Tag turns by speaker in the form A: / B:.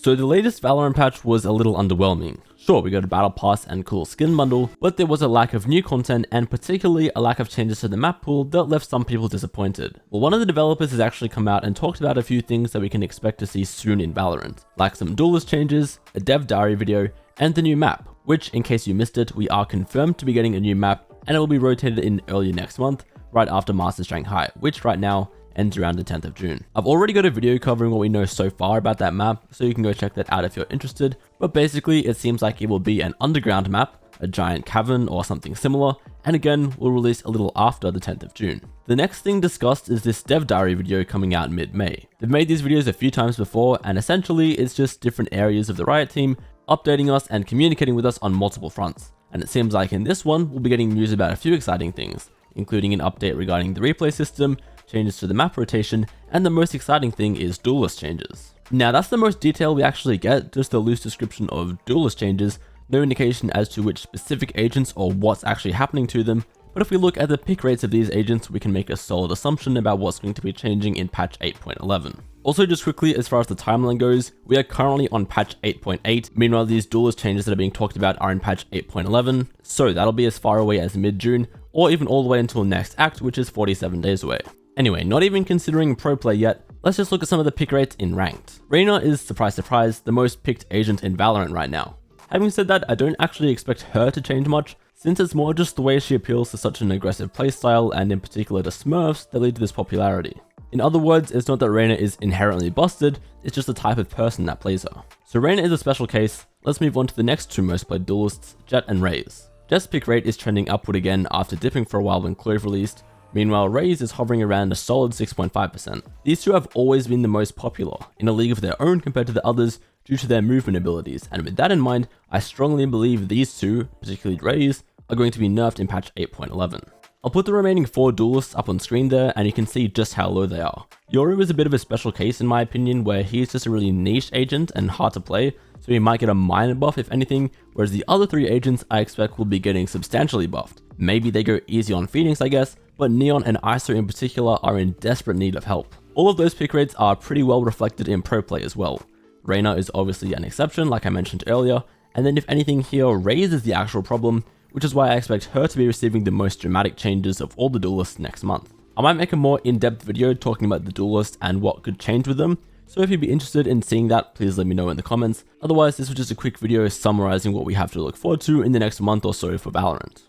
A: So the latest Valorant patch was a little underwhelming. Sure, we got a battle pass and cool skin bundle, but there was a lack of new content and particularly a lack of changes to the map pool that left some people disappointed. Well, one of the developers has actually come out and talked about a few things that we can expect to see soon in Valorant, like some duelist changes, a dev diary video, and the new map, which, in case you missed it, we are confirmed to be getting a new map and it will be rotated in early next month, right after Masters Shanghai, which right now ends around the 10th of June. I've already got a video covering what we know so far about that map, so you can go check that out if you're interested, but basically it seems like it will be an underground map, a giant cavern or something similar, and again, we'll release a little after the 10th of June. The next thing discussed is this dev diary video coming out mid-May. They've made these videos a few times before, and essentially it's just different areas of the Riot team updating us and communicating with us on multiple fronts. And it seems like in this one, we'll be getting news about a few exciting things, including an update regarding the replay system, changes to the map rotation, and the most exciting thing is duelist changes. Now that's the most detail we actually get, just a loose description of duelist changes, no indication as to which specific agents or what's actually happening to them, but if we look at the pick rates of these agents, we can make a solid assumption about what's going to be changing in patch 8.11. Also, just quickly, as far as the timeline goes, we are currently on patch 8.8, meanwhile these duelist changes that are being talked about are in patch 8.11, so that'll be as far away as mid-June, or even all the way until next act, which is 47 days away. Anyway, not even considering pro play yet, let's just look at some of the pick rates in ranked. Reyna is, surprise surprise, the most picked agent in Valorant right now. Having said that, I don't actually expect her to change much, since it's more just the way she appeals to such an aggressive playstyle and in particular to smurfs that lead to this popularity. In other words, it's not that Reyna is inherently busted, it's just the type of person that plays her. So Reyna is a special case. Let's move on to the next two most played duelists, Jett and Raze. Jett's pick rate is trending upward again after dipping for a while when Clove released. Meanwhile, Raze is hovering around a solid 6.5%. These two have always been the most popular, in a league of their own compared to the others, due to their movement abilities, and with that in mind, I strongly believe these two, particularly Raze, are going to be nerfed in patch 8.11. I'll put the remaining 4 duelists up on screen there, and you can see just how low they are. Yoru is a bit of a special case in my opinion, where he's just a really niche agent and hard to play, so he might get a minor buff if anything, whereas the other 3 agents I expect will be getting substantially buffed. Maybe they go easy on Phoenix I guess, but Neon and ISO in particular are in desperate need of help. All of those pick rates are pretty well reflected in pro play as well. Reyna is obviously an exception like I mentioned earlier, and then if anything here, Raze is the actual problem, which is why I expect her to be receiving the most dramatic changes of all the duelists next month. I might make a more in-depth video talking about the duelists and what could change with them, so if you'd be interested in seeing that, please let me know in the comments. Otherwise, this was just a quick video summarizing what we have to look forward to in the next month or so for Valorant.